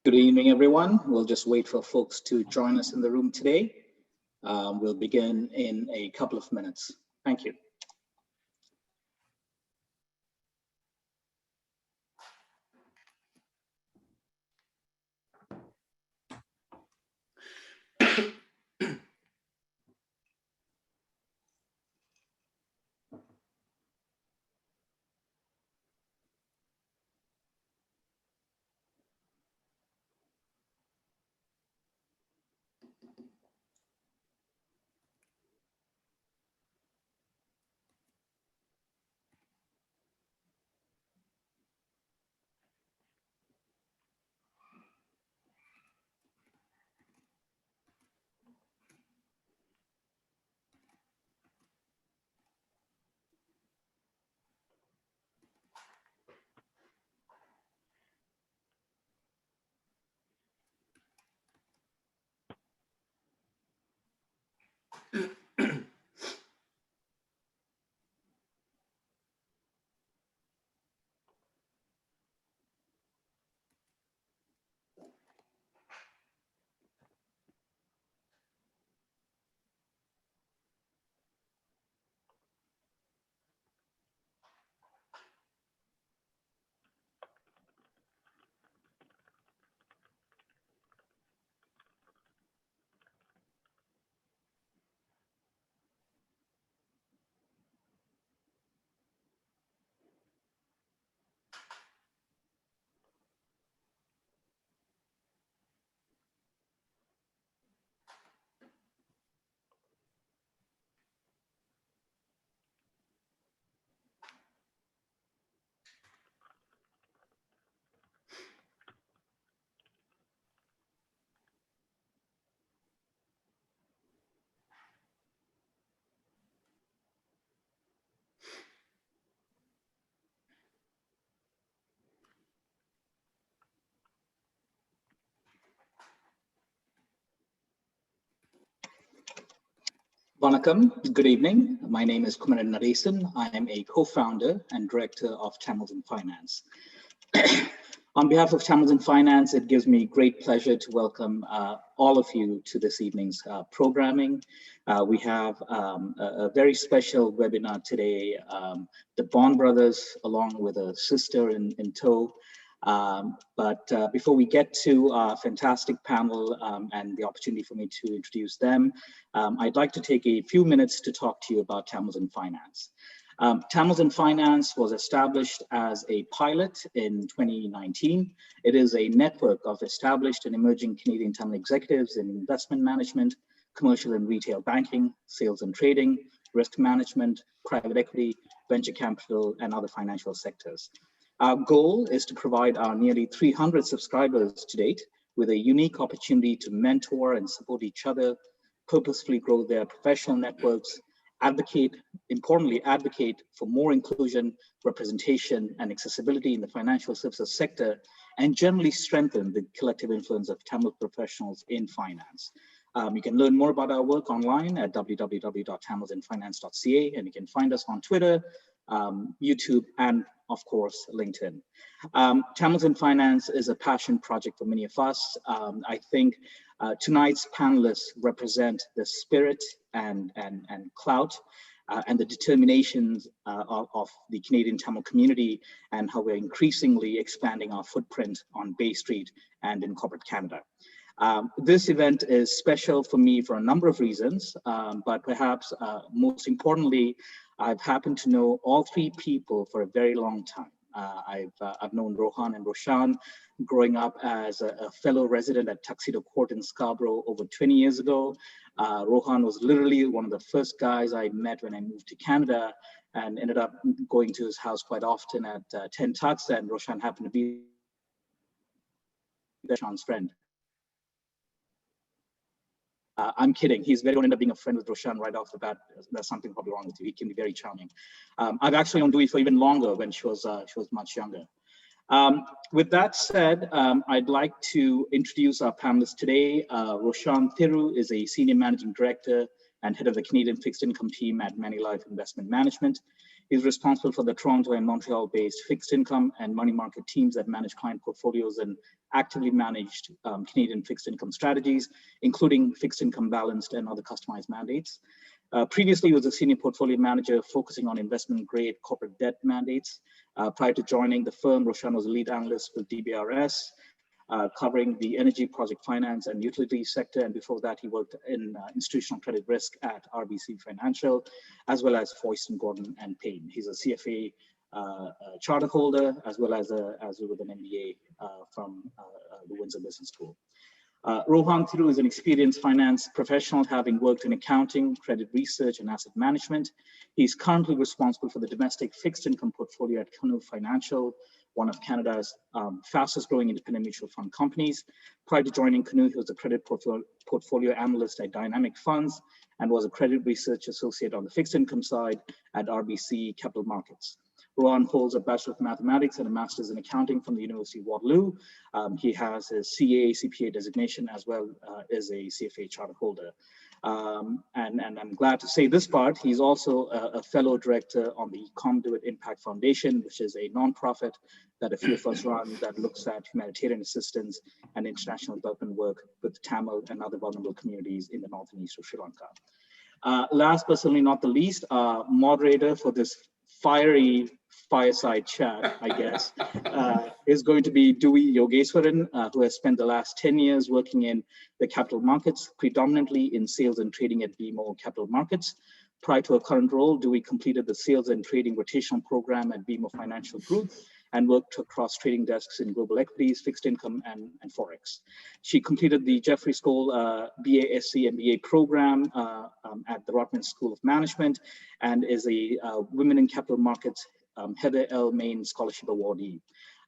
Good evening, everyone. We'll just wait for folks to join us in the room today. We'll begin in a couple of minutes. Thank you. Vanakkam, good evening. My name is Kumaran Nadesan. I am a co-founder and director of Channels in Finance. On behalf of Channels in Finance, it gives me great pleasure to welcome all of you to this evening's programming. We have a very special webinar today, the Bond brothers, along with a sister in tow. But before we get to our fantastic panel and the opportunity for me to introduce them, I'd like to take a few minutes to talk to you about Tamils in Finance. Tamils in Finance was established as a pilot in 2019. It is a network of established and emerging Canadian Tamil executives in investment management, commercial and retail banking, sales and trading, risk management, private equity, venture capital, and other financial sectors. Our goal is to provide our nearly 300 subscribers to date with a unique opportunity to mentor and support each other, purposefully grow their professional networks, importantly advocate for more inclusion, representation, and accessibility in the financial services sector, and generally strengthen the collective influence of Tamil professionals in finance. You can learn more about our work online at www.tamilsinfinance.ca, and you can find us on Twitter, YouTube, and of course, LinkedIn. Tamils in Finance is a passion project for many of us. I think tonight's panelists represent the spirit and clout and the determinations of the Canadian Tamil community and how we're increasingly expanding our footprint on Bay Street and in corporate Canada. This event is special for me for a number of reasons, but perhaps most importantly, I've happened to know all three people for a very long time. I've known Rohan and Roshan growing up as a fellow resident at Tuxedo Court in Scarborough over 20 years ago. Rohan was literally one of the first guys I met when I moved to Canada and ended up going to his house quite often at 10 Tux, and Roshan happened to be Roshan's friend. I'm kidding. He's going to end up being a friend with Roshan right off the bat. There's something probably wrong with you. He can be very charming. I've actually known Duwi for even longer when she was much younger. With that said, I'd like to introduce our panelists today. Roshan Thiru is a senior managing director and head of the Canadian fixed income team at Manulife Asset Management. He's responsible for the Toronto and Montreal-based fixed income and money market teams that manage client portfolios in actively managed Canadian fixed income strategies, including fixed income balanced and other customized mandates. Previously, he was a senior portfolio manager focusing on investment grade corporate debt mandates. Prior to joining the firm, Roshan was a lead analyst with DBRS, covering the energy, project finance, and utility sector. And before that, he worked in institutional credit risk at RBC Financial, as well as Foyston, Gordon and Payne. He's a CFA charter holder, as well as with an MBA from the Windsor Business School. Rohan Thiru is an experienced finance professional, having worked in accounting, credit research, and asset management. He's currently responsible for the domestic fixed income portfolio at Canoe Financial, one of Canada's fastest growing independent mutual fund companies. Prior to joining Canoe, he was a credit portfolio analyst at Dynamic Funds and was a credit research associate on the fixed income side at RBC Capital Markets. Rohan holds a Bachelor of Mathematics and a Master's in Accounting from the University of Waterloo. He has a CPA designation, as well as a CFA charter holder. And I'm glad to say this part. He's also a fellow director on the Conduit Impact Foundation, which is a nonprofit that a few of us run that looks at humanitarian assistance and international development work with Tamil and other vulnerable communities in the north and east of Sri Lanka. Last but certainly not the least, moderator for this fiery fireside chat, I guess, is going to be Duwi Yogeswaran, who has spent the last 10 years working in the capital markets, predominantly in sales and trading at BMO Capital Markets. Prior to her current role, Duwi completed the sales and trading rotational program at BMO Financial Group and worked across trading desks in global equities, fixed income, and Forex. She completed the Jeffrey Skoll BASC MBA program at the Rotman School of Management and is a Women in Capital Markets Heather L. Main Scholarship Awardee.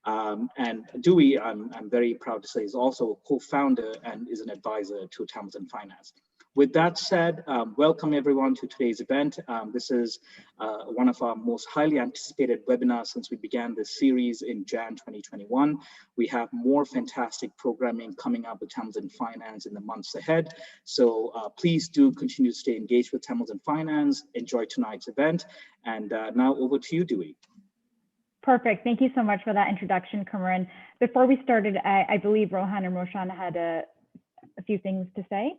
And Duwi, I'm very proud to say, is also a co-founder and is an advisor to Hamilton Finance. With that said, welcome everyone to today's event. This is one of our most highly anticipated webinars since we began this series in Jan 2021. We have more fantastic programming coming up with Hamilton Finance in the months ahead. So please do continue to stay engaged with Hamilton Finance. Enjoy tonight's event. And now over to you, Duwi. Perfect. Thank you so much for that introduction, Kumaran. Before we started, I believe Rohan and Roshan had a few things to say.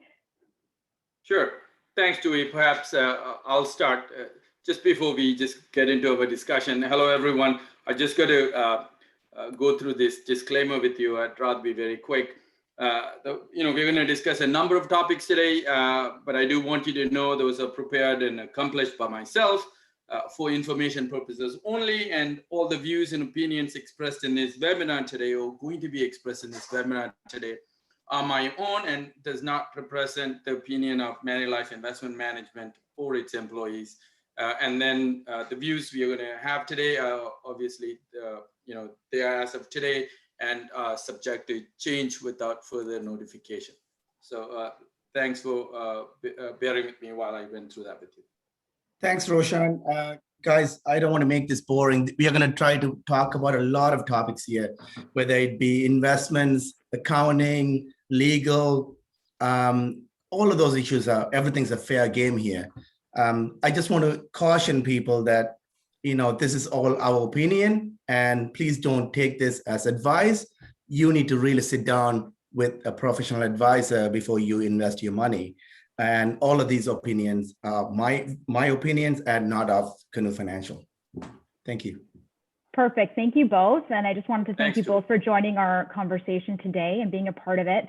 Sure. Thanks, Duwi. Perhaps I'll start just before we just get into our discussion. Hello, everyone. I just got to go through this disclaimer with you. I'd rather be very quick. We're going to discuss a number of topics today, but I do want you to know those are prepared and accomplished by myself for information purposes only, and all the views and opinions expressed in this webinar today or going to be expressed in this webinar today are my own and does not represent the opinion of Manulife Investment Management or its employees. And then the views we are going to have today are obviously, they are as of today and subject to change without further notification. So thanks for bearing with me while I went through that with you. Thanks, Roshan. Guys, I don't want to make this boring. We are going to try to talk about a lot of topics here, whether it be investments, accounting, legal, all of those issues everything's a fair game here. I just want to caution people that, this is all our opinion, and please don't take this as advice. You need to really sit down with a professional advisor before you invest your money. And all of these opinions are my opinions and not of Canoe Financial. Thank you. Perfect. Thank you both. And I just wanted to thank you both for joining our conversation today and being a part of it.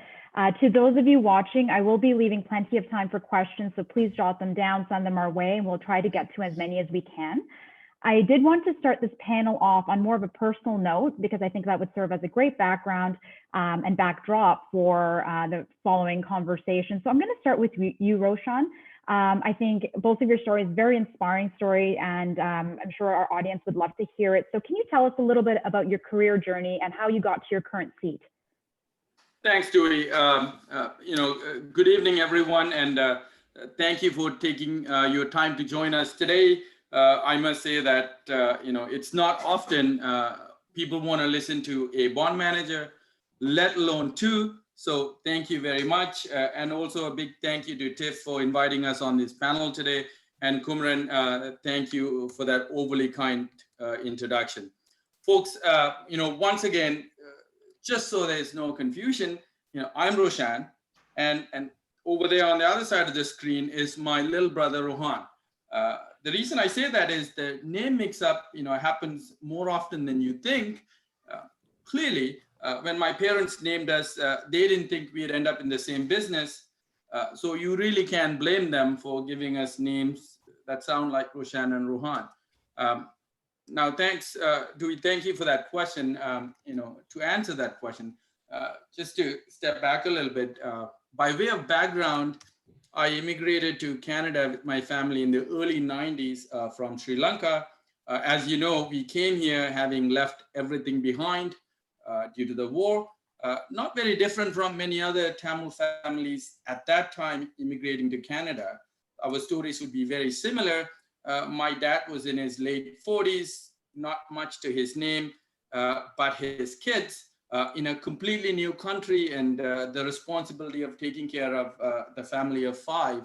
To those of you watching, I will be leaving plenty of time for questions, so please jot them down, send them our way, and we'll try to get to as many as we can. I did want to start this panel off on more of a personal note, because I think that would serve as a great background and backdrop for the following conversation. So I'm going to start with you, Roshan. I think both of your stories, very inspiring story, and I'm sure our audience would love to hear it. So can you tell us a little bit about your career journey and how you got to your current seat? Thanks, Duwi. Good evening, everyone, and thank you for taking your time to join us today. I must say that, it's not often people want to listen to a bond manager, let alone two. So thank you very much. And also a big thank you to Tiff for inviting us on this panel today. And Kumaran, thank you for that overly kind introduction. Folks, once again, just so there's no confusion, I'm Roshan, and over there on the other side of the screen is my little brother Rohan. The reason I say that is the name mix-up, happens more often than you think. Clearly, when my parents named us, they didn't think we'd end up in the same business. So you really can't blame them for giving us names that sound like Roshan and Rohan. Now, thanks, Duwi, thank you for that question. To answer that question, just to step back a little bit, by way of background, I immigrated to Canada with my family in the early 90s from Sri Lanka. As you know, we came here having left everything behind due to the war. Not very different from many other Tamil families at that time immigrating to Canada. Our stories would be very similar. My dad was in his late 40s, not much to his name, but his kids in a completely new country and the responsibility of taking care of the family of 5.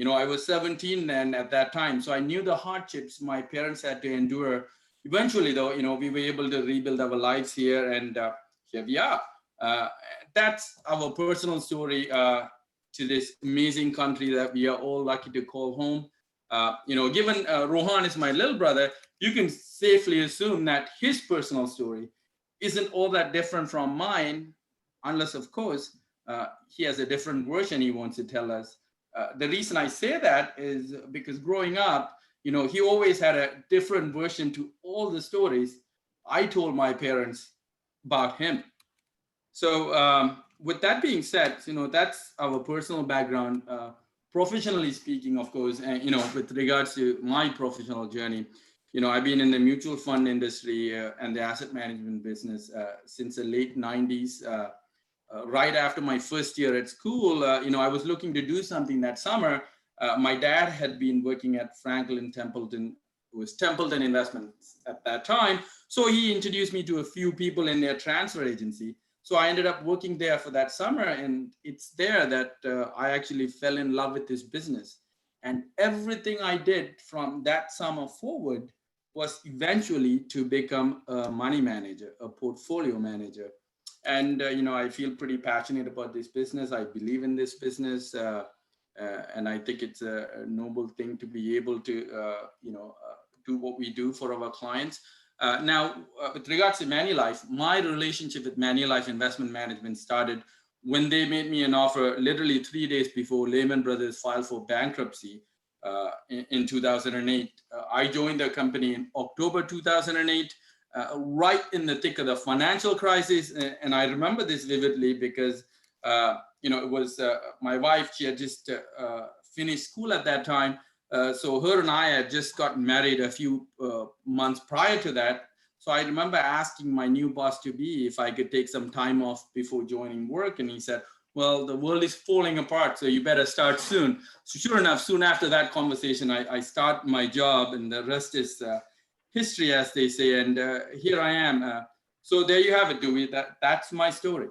I was 17 then at that time, so I knew the hardships my parents had to endure. Eventually, though, we were able to rebuild our lives here, and here we are. That's our personal story to this amazing country that we are all lucky to call home. Given Rohan is my little brother, you can safely assume that his personal story isn't all that different from mine, unless, of course, he has a different version he wants to tell us. The reason I say that is because growing up, he always had a different version to all the stories I told my parents about him. So with that being said, that's our personal background. Professionally speaking, of course, and with regards to my professional journey, I've been in the mutual fund industry and the asset management business since the late 90s. Right after my first year at school, I was looking to do something that summer. My dad had been working at Franklin Templeton, who was Templeton Investments at that time. So he introduced me to a few people in their transfer agency. So I ended up working there for that summer, and it's there that I actually fell in love with this business. And everything I did from that summer forward was eventually to become a money manager, a portfolio manager. And, I feel pretty passionate about this business. I believe in this business. And I think it's a noble thing to be able to, do what we do for our clients. Now, with regards to Manulife, my relationship with Manulife Investment Management started when they made me an offer literally 3 days before Lehman Brothers filed for bankruptcy in 2008. I joined the company in October 2008, right in the thick of the financial crisis. And I remember this vividly because, it was my wife, she had just finished school at that time. So her and I had just gotten married a few months prior to that. So I remember asking my new boss to be if I could take some time off before joining work. And he said, well, the world is falling apart, so you better start soon. So sure enough, soon after that conversation, I start my job, and the rest is history, as they say. And here I am. So there you have it, Duwi. That's my story.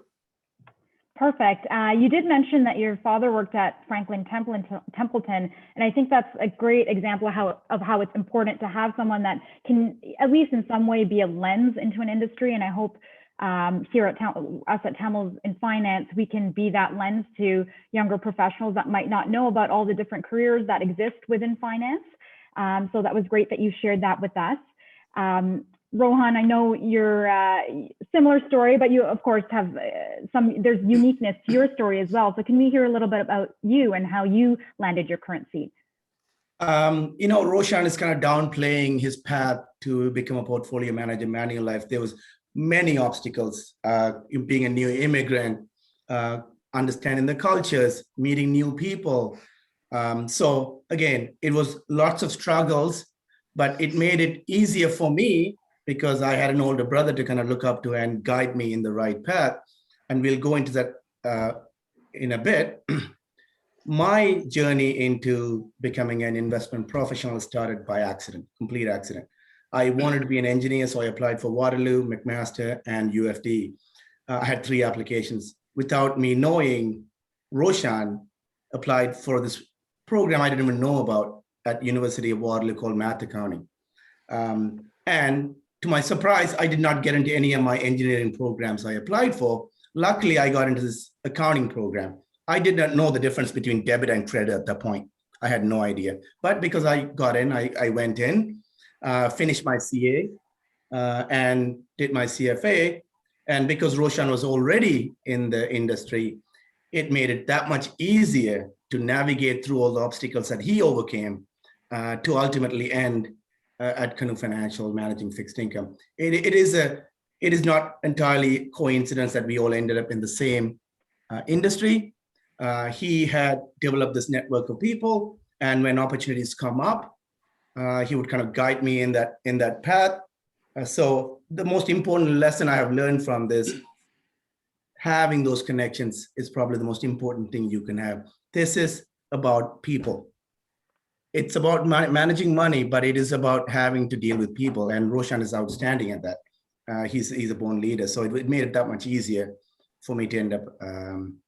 Perfect. You did mention that your father worked at Franklin Templeton, and I think that's a great example of how it's important to have someone that can, at least in some way, be a lens into an industry. And I hope here at us at Tamils in Finance, we can be that lens to younger professionals that might not know about all the different careers that exist within finance. So that was great that you shared that with us. Rohan, I know you're similar story, but you of course have there's uniqueness to your story as well. So can we hear a little bit about you and how you landed your current seat? Roshan is kind of downplaying his path to become a portfolio manager in Manulife. There was many obstacles, being a new immigrant, understanding the cultures, meeting new people. So again, it was lots of struggles, but it made it easier for me because I had an older brother to kind of look up to and guide me in the right path. And we'll go into that in a bit. My journey into becoming an investment professional started by accident, complete accident. I wanted to be an engineer, so I applied for Waterloo, McMaster, and UFD. I had 3 applications. Without me knowing, Roshan applied for this program I didn't even know about at University of Waterloo called Math Accounting. And to my surprise, I did not get into any of my engineering programs I applied for. Luckily, I got into this accounting program. I did not know the difference between debit and credit at that point. I had no idea. But because I got in, I went in, finished my CA, and did my CFA. And because Roshan was already in the industry, it made it that much easier to navigate through all the obstacles that he overcame to ultimately end at Canoe Financial managing fixed income. It is not entirely coincidence that we all ended up in the same industry. He had developed this network of people, and when opportunities come up, he would kind of guide me in that path. So the most important lesson I have learned from this, having those connections is probably the most important thing you can have. This is about people. It's about managing money, but it is about having to deal with people. And Roshan is outstanding at that. He's a born leader. So it made it that much easier for me to end up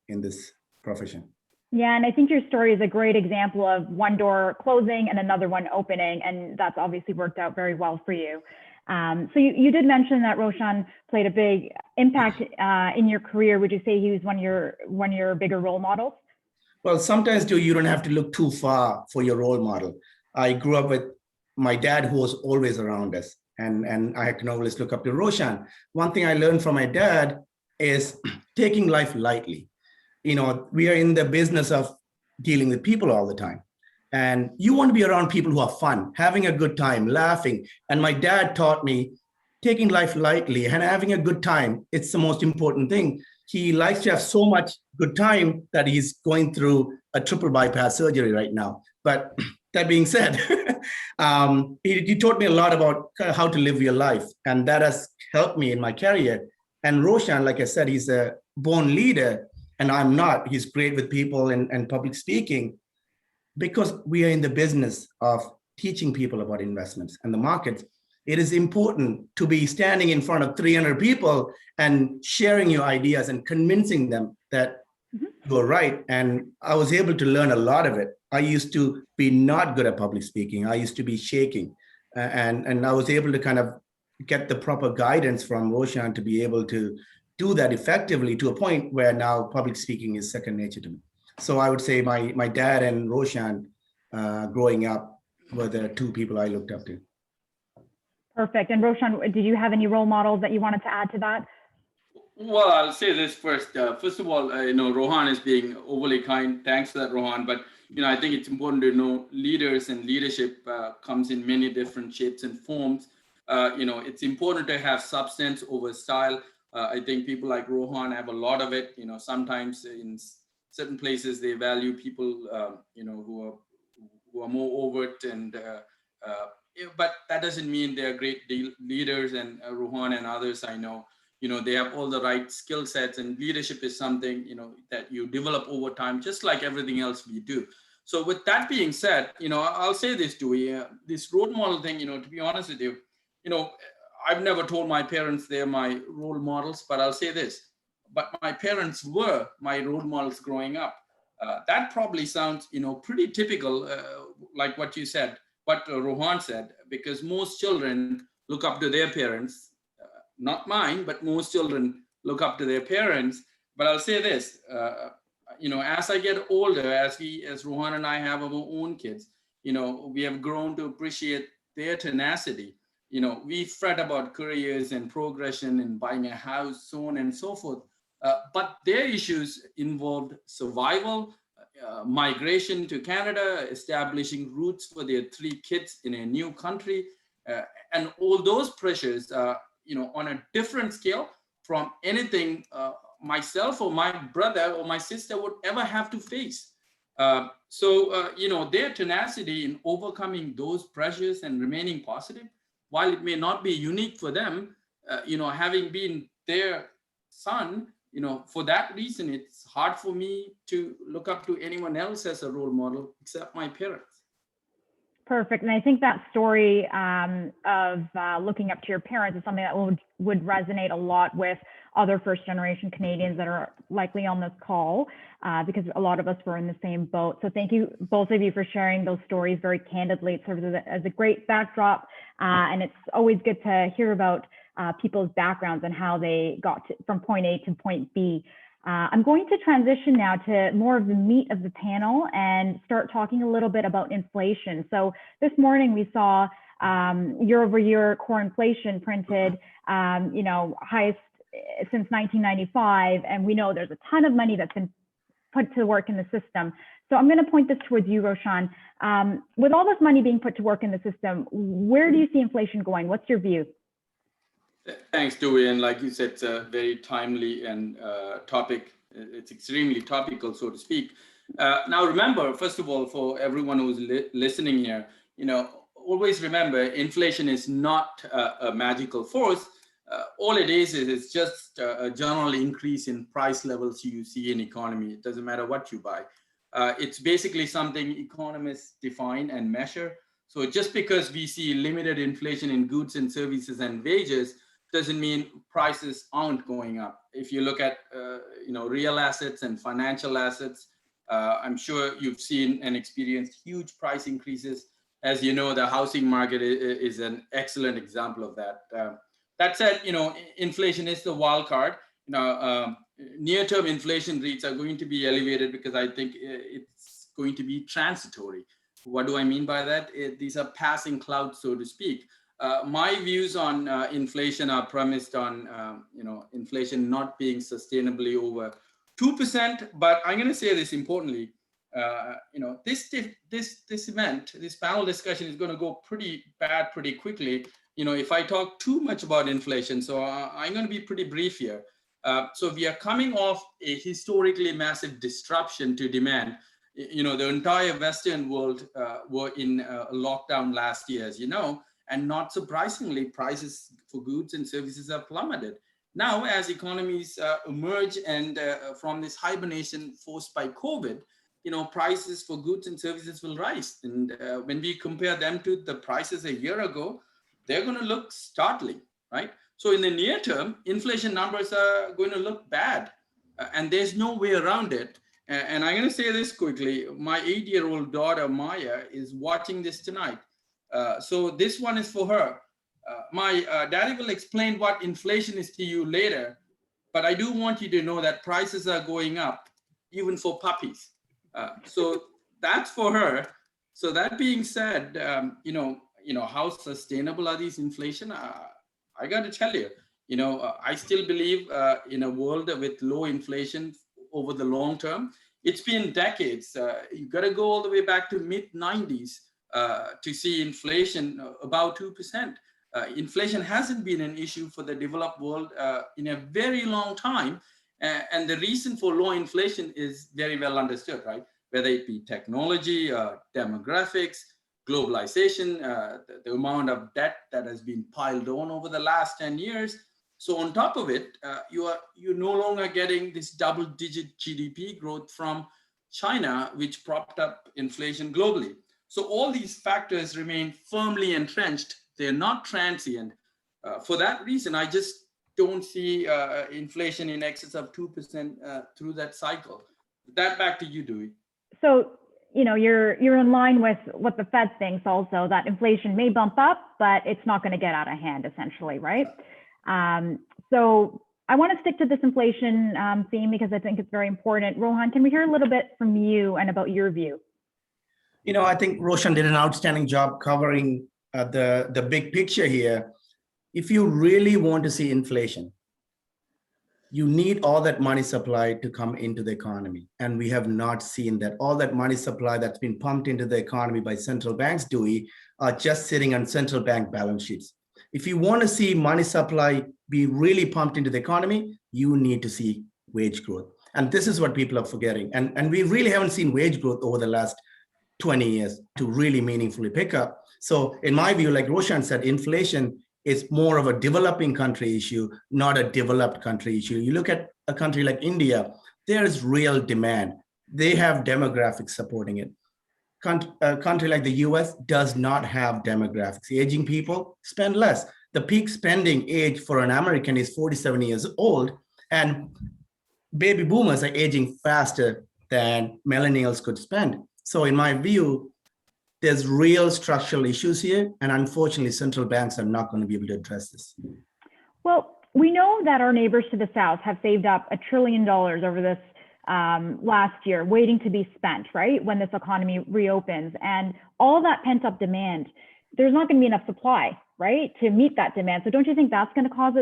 in this profession. Yeah, and I think your story is a great example of one door closing and another one opening, and that's obviously worked out very well for you. So you did mention that Roshan played a big impact in your career. Would you say he was one of your bigger role models? Well, sometimes you don't have to look too far for your role model. I grew up with my dad, who was always around us, and I can always look up to Roshan. One thing I learned from my dad is taking life lightly. You know, we are in the business of dealing with people all the time. And you want to be around people who are fun, having a good time, laughing. And my dad taught me taking life lightly and having a good time. It's the most important thing. He likes to have so much good time that he's going through a triple bypass surgery right now. But that being said, he taught me a lot about how to live your life. And that has helped me in my career. And Roshan, like I said, he's a born leader. And I'm not. He's great with people and public speaking, because we are in the business of teaching people about investments and the markets. It is important to be standing in front of 300 people and sharing your ideas and convincing them that you're right. And I was able to learn a lot of it. I used to be not good at public speaking. I used to be shaking. And I was able to kind of get the proper guidance from Roshan to be able to do that effectively, to a point where now public speaking is second nature to me. So I would say my dad and Roshan growing up were the two people I looked up to. Perfect. And Roshan, did you have any role models that you wanted to add to that? Well, I'll say this first. First of all, Rohan is being overly kind. Thanks for that, Rohan. But, I think it's important to know leaders and leadership comes in many different shapes and forms. It's important to have substance over style. I think people like Rohan have a lot of it. Sometimes in certain places they value people, who are more overt, and but that doesn't mean they're great leaders. And Rohan and others I know, they have all the right skill sets, and leadership is something, that you develop over time, just like everything else we do. So with that being said, I'll say this, Duwi, this role model thing, to be honest with you, I've never told my parents they're my role models, but I'll say this, but my parents were my role models growing up. That probably sounds, pretty typical, like what you said, what Rohan said, because most children look up to their parents, not mine, but most children look up to their parents. But I'll say this, as I get older, as Rohan and I have our own kids, we have grown to appreciate their tenacity. We fret about careers and progression and buying a house, so on and so forth. But their issues involved survival, migration to Canada, establishing roots for their 3 kids in a new country, and all those pressures, on a different scale from anything myself or my brother or my sister would ever have to face. Their tenacity in overcoming those pressures and remaining positive, while it may not be unique for them, having been their son, for that reason, it's hard for me to look up to anyone else as a role model except my parents. Perfect. And I think that story of looking up to your parents is something that would resonate a lot with other first-generation Canadians that are likely on this call, because a lot of us were in the same boat. So thank you, both of you, for sharing those stories very candidly. It serves as a great backdrop, and it's always good to hear about people's backgrounds and how they got from point A to point B. I'm going to transition now to more of the meat of the panel and start talking a little bit about inflation. So this morning we saw year-over-year core inflation printed, highest since 1995, and we know there's a ton of money that's been put to work in the system. So I'm going to point this towards you, Roshan. With all this money being put to work in the system, where do you see inflation going? What's your view? Thanks, Duwi. And like you said, it's a very timely and topic. It's extremely topical, so to speak. Now, remember, first of all, for everyone who's listening here, always remember, inflation is not a magical force. All it is it's just a general increase in price levels you see in economy. It doesn't matter what you buy. It's basically something economists define and measure. So just because we see limited inflation in goods and services and wages doesn't mean prices aren't going up. If you look at real assets and financial assets, I'm sure you've seen and experienced huge price increases. As you know, the housing market is an excellent example of that. That said, inflation is the wild card. Near-term inflation rates are going to be elevated because I think it's going to be transitory. What do I mean by that? These are passing clouds, so to speak. My views on inflation are premised on inflation not being sustainably over 2%. But I'm going to say this importantly. This event, this panel discussion is going to go pretty bad pretty quickly. If I talk too much about inflation, so I'm going to be pretty brief here. So we are coming off a historically massive disruption to demand. The entire Western world were in lockdown last year, as you know, and not surprisingly, prices for goods and services have plummeted. Now, as economies emerge and from this hibernation forced by COVID, prices for goods and services will rise. And when we compare them to the prices a year ago, they're going to look startling, right? So in the near term, inflation numbers are going to look bad, and there's no way around it. And I'm going to say this quickly. My 8-year-old daughter, Maya, is watching this tonight. So this one is for her. My daddy will explain what inflation is to you later, but I do want you to know that prices are going up, even for puppies. So that's for her. So that being said, how sustainable are these inflation? I got to tell you, I still believe in a world with low inflation over the long term. It's been decades. You got to go all the way back to mid-90s to see inflation about 2%. Inflation hasn't been an issue for the developed world in a very long time. And the reason for low inflation is very well understood, right? Whether it be technology, demographics, globalization, the amount of debt that has been piled on over the last 10 years. So on top of it, you're no longer getting this double-digit GDP growth from China, which propped up inflation globally. So all these factors remain firmly entrenched. They're not transient. For that reason, I just don't see inflation in excess of 2% through that cycle. That back to you, Duwi. So, you're in line with what the Fed thinks also, that inflation may bump up, but it's not going to get out of hand, essentially, right? So I want to stick to this inflation theme because I think it's very important. Rohan, can we hear a little bit from you and about your view? I think Roshan did an outstanding job covering the big picture here. If you really want to see inflation, you need all that money supply to come into the economy. And we have not seen that. All that money supply that's been pumped into the economy by central banks, Duwi, are just sitting on central bank balance sheets. If you want to see money supply be really pumped into the economy, you need to see wage growth. And this is what people are forgetting. And we really haven't seen wage growth over the last 20 years to really meaningfully pick up. So in my view, like Roshan said, inflation is more of a developing country issue, not a developed country issue. You look at a country like India, there is real demand. They have demographics supporting it. country like the US does not have demographics. Aging people spend less. The peak spending age for an American is 47 years old, and baby boomers are aging faster than millennials could spend. So in my view, there's real structural issues here, and unfortunately, central banks are not going to be able to address this. Well, we know that our neighbors to the south have saved up $1 trillion over this last year, waiting to be spent, right, when this economy reopens. And all that pent up demand, there's not going to be enough supply, right, to meet that demand. So don't you think that's going to cause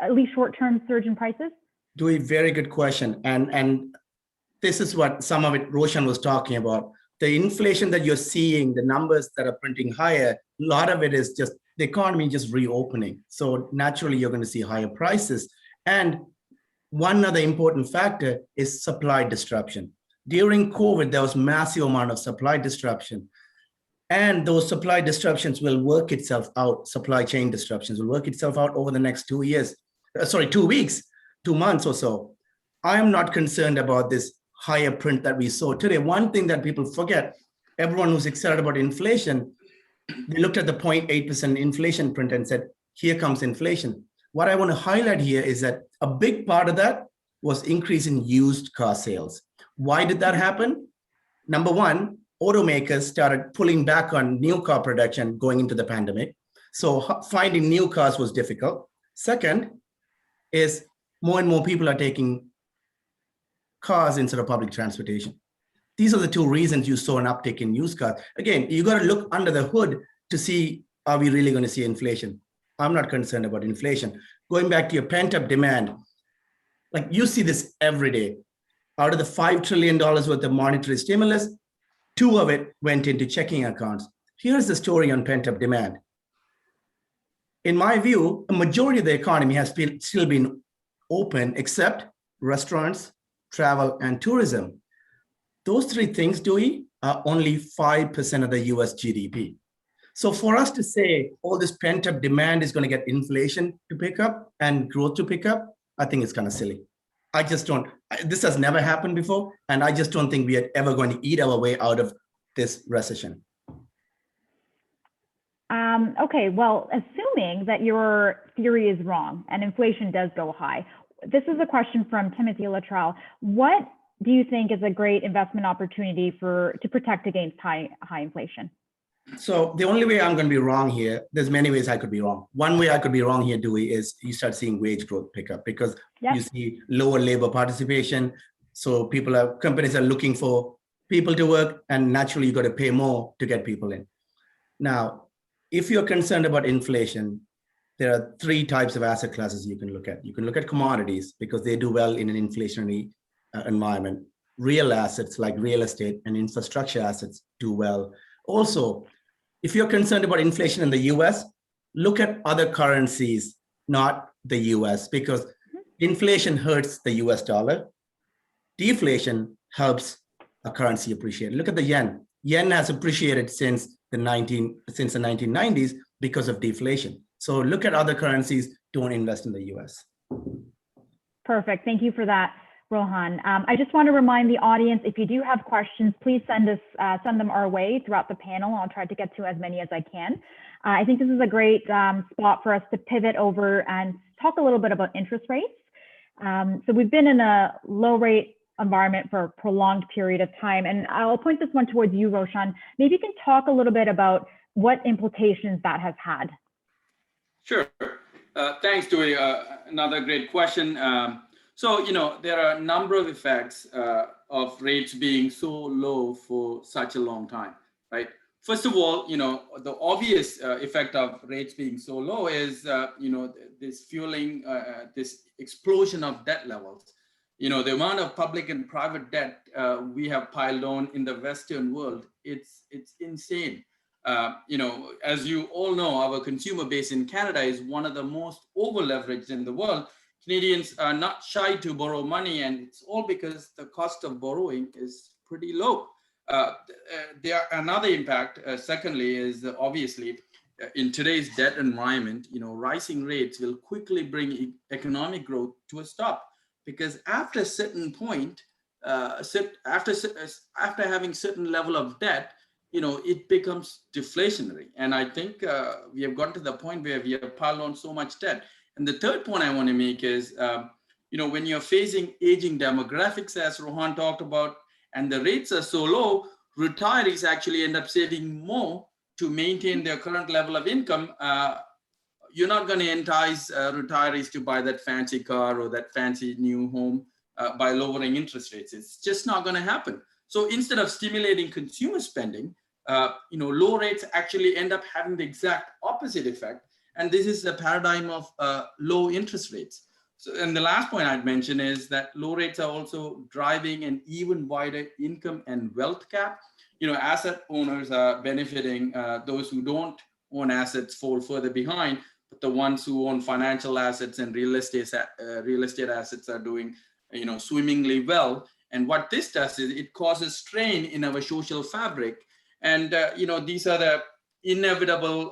at least short-term surge in prices? Dewey, very good question. And this is what some of it Roshan was talking about. The inflation that you're seeing, the numbers that are printing higher, a lot of it is just the economy just reopening. So naturally, you're going to see higher prices. And one other important factor is supply disruption. During COVID, there was massive amount of supply disruption. And those supply disruptions will work itself out. Supply chain disruptions will work itself out over the next 2 years. 2 weeks, 2 months or so. I am not concerned about this higher print that we saw today. One thing that people forget, everyone who's excited about inflation, they looked at the 0.8% inflation print and said, here comes inflation. What I want to highlight here is that a big part of that was increase in used car sales. Why did that happen? Number one, automakers started pulling back on new car production going into the pandemic. So finding new cars was difficult. Second is more and more people are taking cars instead of public transportation. These are the two reasons you saw an uptick in used cars. Again, you got to look under the hood to see, are we really going to see inflation? I'm not concerned about inflation. Going back to your pent-up demand, like you see this every day. Out of the $5 trillion worth of monetary stimulus, 2 of it went into checking accounts. Here's the story on pent-up demand. In my view, a majority of the economy has still been open except restaurants, travel, and tourism. Those 3 things, Dewey, are only 5% of the US GDP. So for us to say all this pent-up demand is going to get inflation to pick up and growth to pick up, I think it's kind of silly. I just don't, this has never happened before, and I just don't think we are ever going to eat our way out of this recession. Okay, well, assuming that your theory is wrong and inflation does go high, this is a question from Timothy Latrell. What do you think is a great investment opportunity to protect against high inflation? So the only way I'm going to be wrong here, there's many ways I could be wrong. One way I could be wrong here, Dewey, is you start seeing wage growth pick up because you see lower labor participation. So companies are looking for people to work, and naturally you got to pay more to get people in. Now, if you're concerned about inflation, there are 3 types of asset classes you can look at. You can look at commodities because they do well in an inflationary environment. Real assets like real estate and infrastructure assets do well. Also, if you're concerned about inflation in the US, look at other currencies, not the US, because inflation hurts the US dollar. Deflation helps a currency appreciate. Look at the yen. Yen has appreciated since the 1990s because of deflation. So look at other currencies, don't invest in the US. Perfect. Thank you for that, Rohan. I just want to remind the audience, if you do have questions, please send them our way throughout the panel. I'll try to get to as many as I can. I think this is a great spot for us to pivot over and talk a little bit about interest rates. So we've been in a low rate environment for a prolonged period of time. And I'll point this one towards you, Roshan. Maybe you can talk a little bit about what implications that has had. Sure. Thanks, Dewey. Another great question. So, there are a number of effects of rates being so low for such a long time, right? First of all, the obvious effect of rates being so low is, this fueling, this explosion of debt levels. The amount of public and private debt we have piled on in the Western world, it's insane. As you all know, our consumer base in Canada is one of the most over-leveraged in the world. Canadians are not shy to borrow money, and it's all because the cost of borrowing is pretty low. Another impact, secondly, is obviously in today's debt environment, rising rates will quickly bring economic growth to a stop, because after a certain point, after having certain level of debt, it becomes deflationary. And I think we have gotten to the point where we have piled on so much debt. And the third point I want to make is, when you're facing aging demographics, as Rohan talked about, and the rates are so low, retirees actually end up saving more to maintain their current level of income. You're not going to entice retirees to buy that fancy car or that fancy new home by lowering interest rates. It's just not going to happen. So instead of stimulating consumer spending, low rates actually end up having the exact opposite effect. And this is the paradigm of low interest rates. So, and the last point I'd mention is that low rates are also driving an even wider income and wealth gap. Asset owners are benefiting. Those who don't own assets fall further behind, but the ones who own financial assets and real estate assets are doing, swimmingly well. And what this does is it causes strain in our social fabric. And, these are the inevitable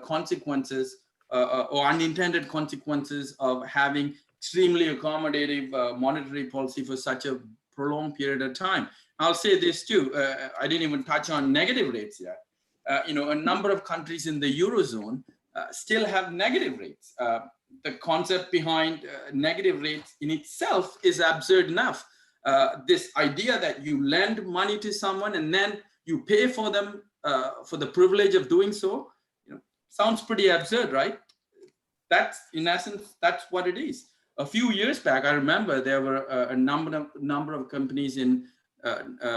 consequences or unintended consequences of having extremely accommodative monetary policy for such a prolonged period of time. I'll say this too, I didn't even touch on negative rates yet. A number of countries in the Eurozone still have negative rates. The concept behind negative rates in itself is absurd enough. This idea that you lend money to someone and then you pay for them for the privilege of doing so, sounds pretty absurd, right? That's, in essence, that's what it is. A few years back, I remember there were a number of companies in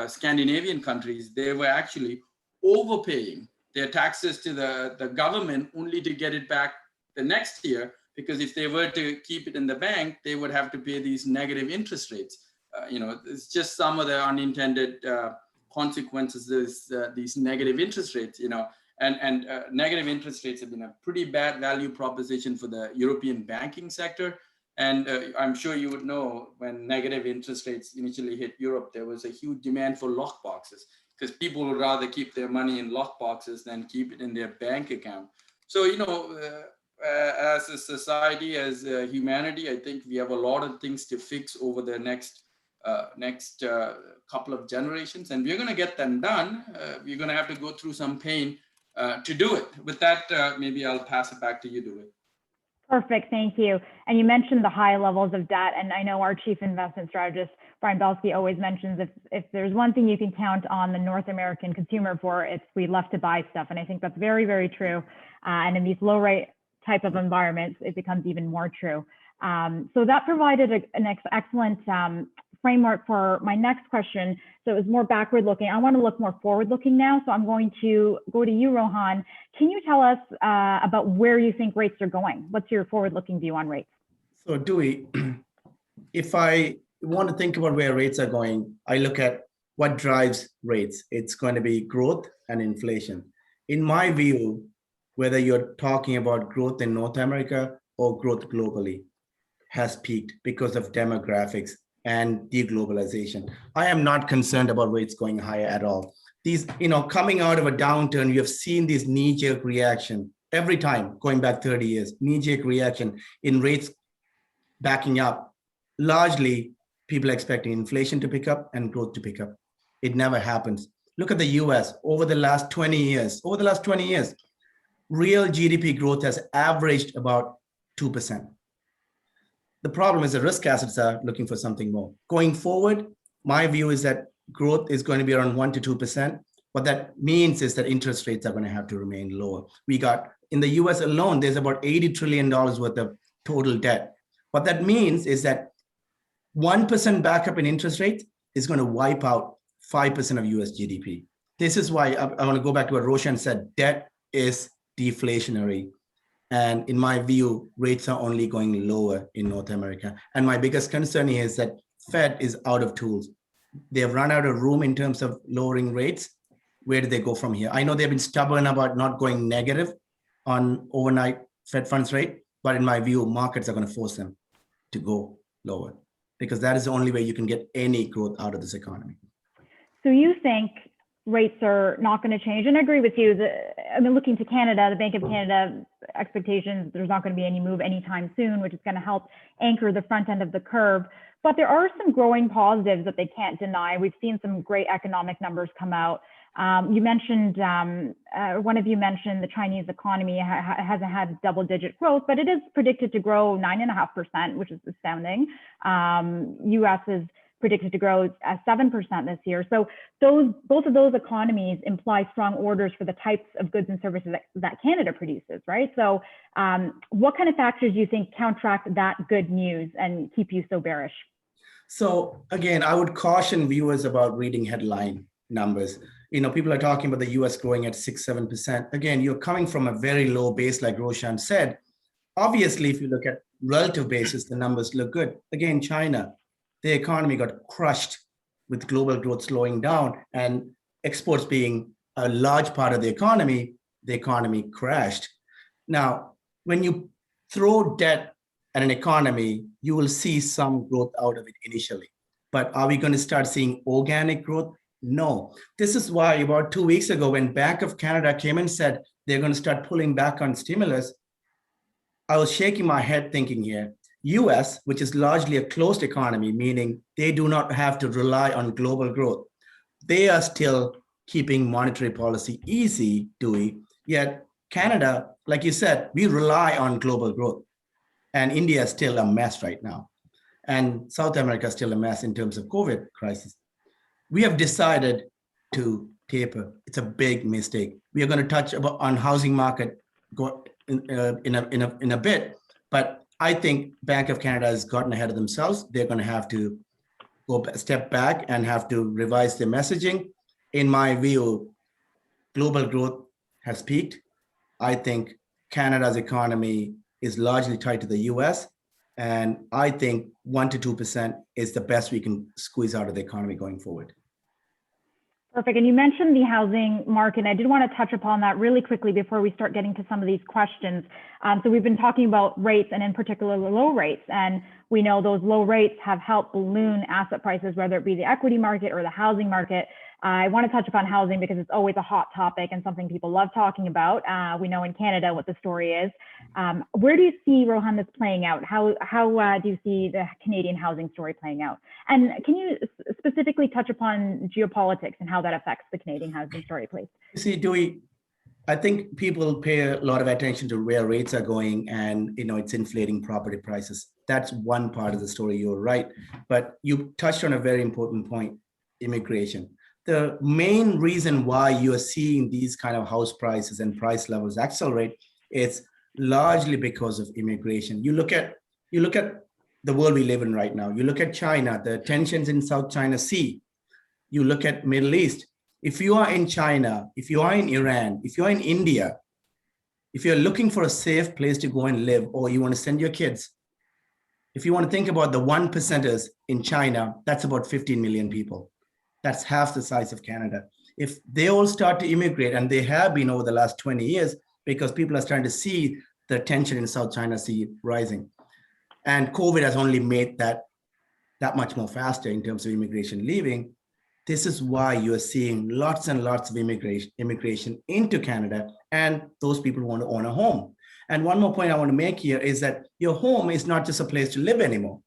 Scandinavian countries. They were actually overpaying their taxes to the government only to get it back the next year, because if they were to keep it in the bank, they would have to pay these negative interest rates. It's just some of the unintended consequences, these negative interest rates, and negative interest rates have been a pretty bad value proposition for the European banking sector. And I'm sure you would know, when negative interest rates initially hit Europe, there was a huge demand for lockboxes, because people would rather keep their money in lockboxes than keep it in their bank account. So, as a society, as humanity, I think we have a lot of things to fix over the next couple of generations, and we're going to get them done. We're going to have to go through some pain to do it. With that, maybe I'll pass it back to you, Duwi. Perfect, thank you. And you mentioned the high levels of debt, and I know our chief investment strategist, Brian Belsky, always mentions if there's one thing you can count on the North American consumer for, it's we love to buy stuff. And I think that's very, very true. And in these low rate type of environments, it becomes even more true. So that provided an excellent framework for my next question. So it was more backward looking. I want to look more forward looking now. So I'm going to go to you, Rohan. Can you tell us about where you think rates are going? What's your forward looking view on rates? So Duwi, if I want to think about where rates are going, I look at what drives rates. It's going to be growth and inflation. In my view, whether you're talking about growth in North America or growth globally, has peaked because of demographics and deglobalization. I am not concerned about rates going higher at all. These, coming out of a downturn, you have seen this knee-jerk reaction every time, going back 30 years, knee-jerk reaction in rates backing up. Largely, people expecting inflation to pick up and growth to pick up. It never happens. Look at the US over the last 20 years. Real GDP growth has averaged about 2%. The problem is the risk assets are looking for something more. Going forward, my view is that growth is going to be around 1% to 2%. What that means is that interest rates are going to have to remain lower. We got, in the US alone, there's about $80 trillion worth of total debt. What that means is that 1% backup in interest rates is going to wipe out 5% of US GDP. This is why I want to go back to what Roshan said, debt is deflationary. And in my view, rates are only going lower in North America. And my biggest concern is that Fed is out of tools. They've run out of room in terms of lowering rates. Where do they go from here? I know they've been stubborn about not going negative on overnight Fed funds rate, but in my view, markets are going to force them to go lower, because that is the only way you can get any growth out of this economy. So you think rates are not going to change. And I agree with you. Looking to Canada, the Bank of Canada expectations, there's not going to be any move anytime soon, which is going to help anchor the front end of the curve. But there are some growing positives that they can't deny. We've seen some great economic numbers come out. You mentioned, one of you mentioned the Chinese economy hasn't had double-digit growth, but it is predicted to grow 9.5%, which is astounding. U.S. is predicted to grow at 7% this year. So both of those economies imply strong orders for the types of goods and services that Canada produces, right? So what kind of factors do you think counteract that good news and keep you so bearish? So again, I would caution viewers about reading headline numbers. People are talking about the US growing at 6-7%. Again, you're coming from a very low base, like Roshan said. Obviously, if you look at relative basis, the numbers look good. Again, China, the economy got crushed with global growth slowing down and exports being a large part of the economy crashed. Now, when you throw debt at an economy, you will see some growth out of it initially. But are we going to start seeing organic growth? No. This is why about 2 weeks ago, when Bank of Canada came and said they're going to start pulling back on stimulus, I was shaking my head thinking here, US, which is largely a closed economy, meaning they do not have to rely on global growth. They are still keeping monetary policy easy, Dewey. Yet Canada, like you said, we rely on global growth. And India is still a mess right now. And South America is still a mess in terms of COVID crisis. We have decided to taper. It's a big mistake. We are going to touch on housing market in a bit, but I think Bank of Canada has gotten ahead of themselves. They're going to have to go a step back and have to revise their messaging. In my view, global growth has peaked. I think Canada's economy is largely tied to the US. And I think 1 to 2% is the best we can squeeze out of the economy going forward. Perfect. And you mentioned the housing market. I did want to touch upon that really quickly before we start getting to some of these questions. So we've been talking about rates and in particular low rates. And we know those low rates have helped balloon asset prices, whether it be the equity market or the housing market. I want to touch upon housing because it's always a hot topic and something people love talking about. We know in Canada what the story is. Where do you see, Rohan, this playing out? How do you see the Canadian housing story playing out? And can you specifically touch upon geopolitics and how that affects the Canadian housing story, please? See, Dewey, I think people pay a lot of attention to where rates are going and, it's inflating property prices. That's one part of the story, you're right. But you touched on a very important point, immigration. The main reason why you are seeing these kind of house prices and price levels accelerate is largely because of immigration. You look at the world we live in right now. You look at China, the tensions in South China Sea. You look at Middle East. If you are in China, if you are in Iran, if you're in India, if you're looking for a safe place to go and live, or you want to send your kids, if you want to think about the 1%ers in China, that's about 15 million people. That's half the size of Canada. If they all start to immigrate, and they have been over the last 20 years, because people are starting to see the tension in South China Sea rising. And COVID has only made that much more faster in terms of immigration leaving. This is why you are seeing lots and lots of immigration into Canada, and those people want to own a home. And one more point I want to make here is that your home is not just a place to live anymore.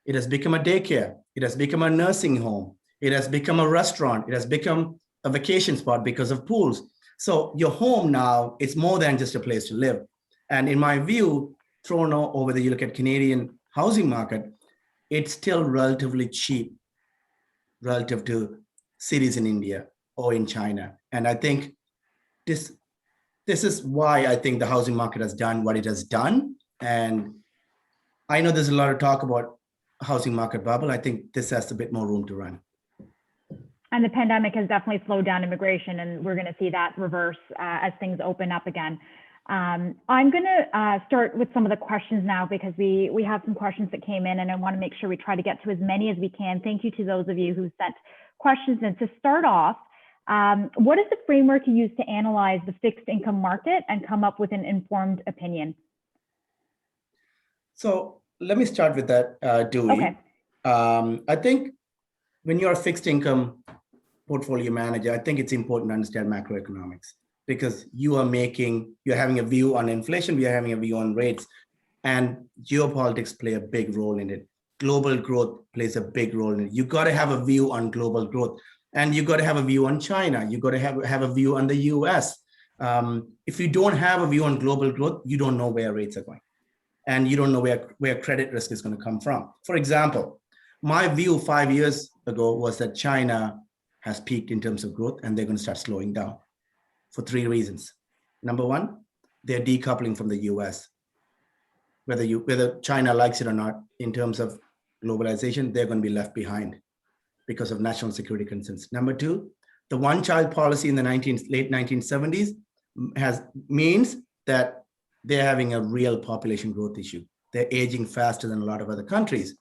It has become a daycare. It has become a nursing home. It has become a restaurant. It has become a vacation spot because of pools. So your home now is more than just a place to live. And in my view, thrown over you look at Canadian housing market, it's still relatively cheap relative to cities in India or in China. And I think this is why I think the housing market has done what it has done. And I know there's a lot of talk about housing market bubble. I think this has a bit more room to run. And the pandemic has definitely slowed down immigration, and we're going to see that reverse as things open up again. I'm going to start with some of the questions now, because we have some questions that came in, and I want to make sure we try to get to as many as we can. Thank you to those of you who sent questions. And to start off, what is the framework you use to analyze the fixed income market and come up with an informed opinion? So let me start with that, Dewey. Okay. I think when you're a fixed income portfolio manager, I think it's important to understand macroeconomics, because you're having a view on inflation, we are having a view on rates, and geopolitics play a big role in it. Global growth plays a big role in it. You got to have a view on global growth, and you got to have a view on China. You got to have a view on the US. If you don't have a view on global growth, you don't know where rates are going, and you don't know where credit risk is going to come from. For example, my view 5 years ago was that China has peaked in terms of growth, and they're going to start slowing down for 3 reasons. Number one, they're decoupling from the US. Whether China likes it or not, in terms of globalization, they're going to be left behind because of national security concerns. Number two, the one-child policy in the late 1970s means that they're having a real population growth issue. They're aging faster than a lot of other countries.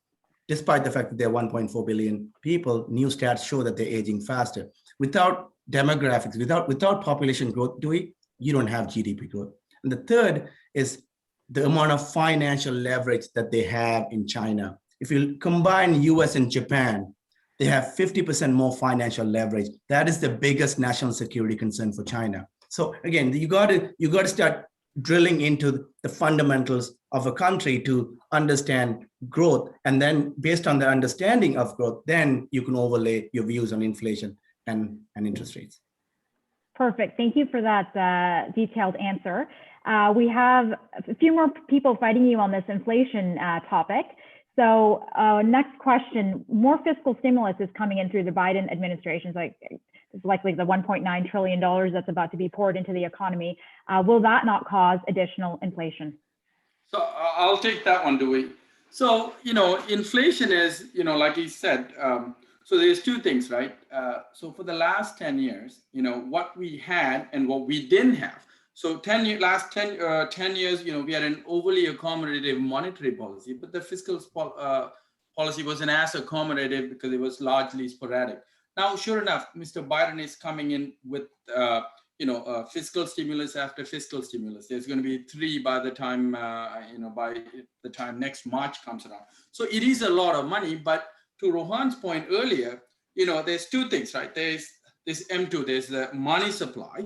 Despite the fact that there are 1.4 billion people, new stats show that they're aging faster. Without demographics, without population growth, you don't have GDP growth. And the third is the amount of financial leverage that they have in China. If you combine US and Japan, they have 50% more financial leverage. That is the biggest national security concern for China. So again, you got to start drilling into the fundamentals of a country to understand growth. And then based on the understanding of growth, then you can overlay your views on inflation and interest rates. Perfect. Thank you for that detailed answer. We have a few more people fighting you on this inflation topic. So next question, more fiscal stimulus is coming in through the Biden administration. It's likely the $1.9 trillion that's about to be poured into the economy. Will that not cause additional inflation? So I'll take that one, Duwi. So, inflation is, like he said, so there's 2 things, right? So for the last 10 years, what we had and what we didn't have. So last 10 years, we had an overly accommodative monetary policy, but the fiscal policy wasn't as accommodative because it was largely sporadic. Now, sure enough, Mr. Biden is coming in with, fiscal stimulus after fiscal stimulus. There's going to be 3 by the time, by the time next March comes around. So it is a lot of money, but to Rohan's point earlier, there's 2 things, right? There's this M2, there's the money supply,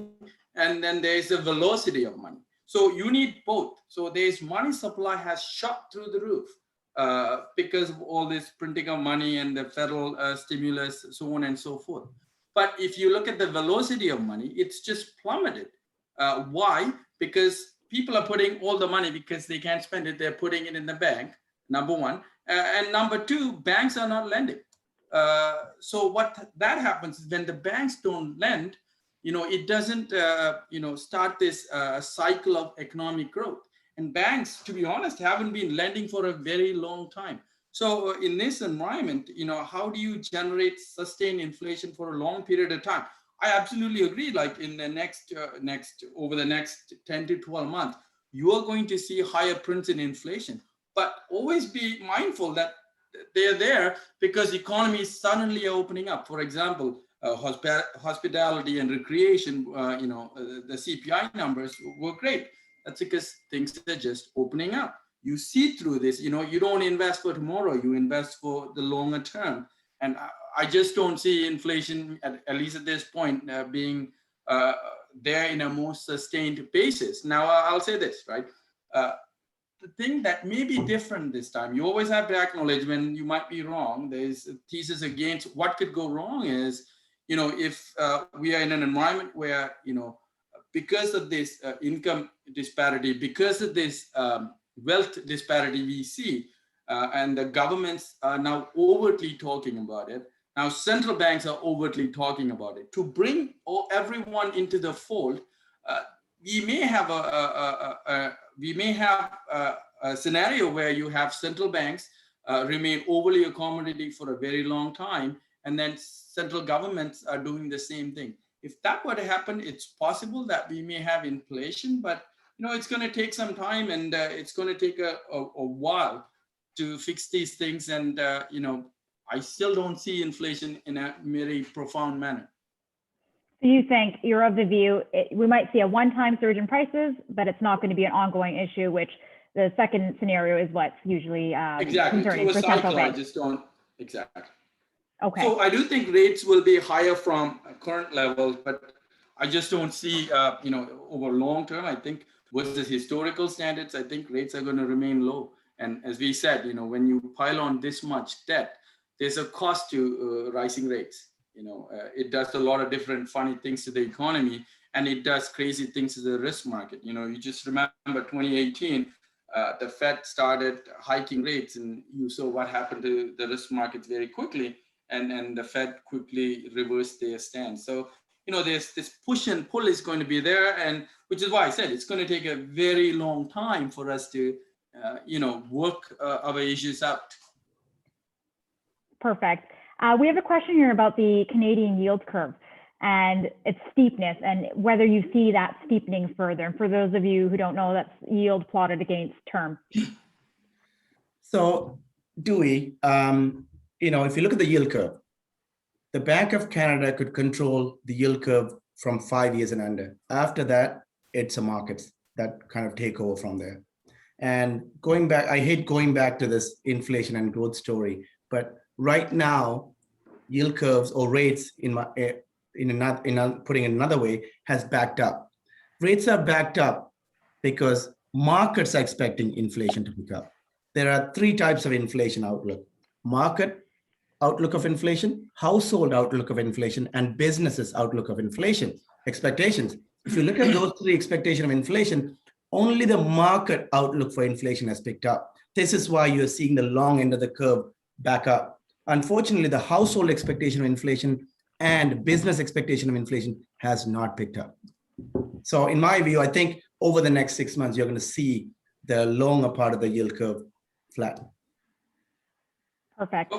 and then there's the velocity of money. So you need both. So there's money supply has shot through the roof because of all this printing of money and the federal stimulus, so on and so forth. But if you look at the velocity of money, it's just plummeted. Why? Because people are putting all the money because they can't spend it. They're putting it in the bank, number one. And number 2, banks are not lending. So what that happens is when the banks don't lend, it doesn't, start this cycle of economic growth. And banks, to be honest, haven't been lending for a very long time. So in this environment, how do you generate sustained inflation for a long period of time? I absolutely agree. Like in the over the next 10 to 12 months, you are going to see higher prints in inflation. But always be mindful that they're there because economies suddenly are opening up. For example, hospitality and recreation, the CPI numbers were great. That's because things are just opening up. You see through this, you don't invest for tomorrow, you invest for the longer term. And I just don't see inflation, at least at this point, being there in a more sustained basis. Now, I'll say this, right? The thing that may be different this time, you always have to acknowledge when you might be wrong. There's a thesis against what could go wrong is, if we are in an environment where, because of this income disparity, because of this wealth disparity we see, and the governments are now overtly talking about it. Now, central banks are overtly talking about it. To bring everyone into the fold, we may have a scenario where you have central banks remain overly accommodating for a very long time, and then central governments are doing the same thing. If that were to happen, it's possible that we may have inflation, but it's going to take some time, and it's going to take a while to fix these things. And I still don't see inflation in a very profound manner. So you think you're of the view we might see a one-time surge in prices, but it's not going to be an ongoing issue, which the second scenario is what's usually exactly concerning for central banks. I just don't exactly. Okay. So I do think rates will be higher from current levels, but I just don't see, over long term, I think versus historical standards, I think rates are going to remain low. And as we said, when you pile on this much debt, there's a cost to rising rates. It does a lot of different funny things to the economy, and it does crazy things to the risk market. You just remember 2018, the Fed started hiking rates, and you saw what happened to the risk markets very quickly, and the Fed quickly reversed their stance. So, there's this push and pull is going to be there, and which is why I said it's going to take a very long time for us to, work our issues out. Perfect. We have a question here about the Canadian yield curve and its steepness and whether you see that steepening further. And for those of you who don't know, that's yield plotted against term. So, Dewey, if you look at the yield curve, the Bank of Canada could control the yield curve from 5 years and under. After that, it's a markets that kind of take over from there. And going back, I hate going back to this inflation and growth story, but right now, yield curves or rates, putting it another way, has backed up. Rates are backed up because markets are expecting inflation to pick up. There are three types of inflation outlook: market outlook of inflation, household outlook of inflation, and businesses outlook of inflation expectations. If you look at those three expectations of inflation, only the market outlook for inflation has picked up. This is why you're seeing the long end of the curve back up. Unfortunately, the household expectation of inflation and business expectation of inflation has not picked up. So in my view, I think over the next 6 months, you're going to see the longer part of the yield curve flat. Perfect.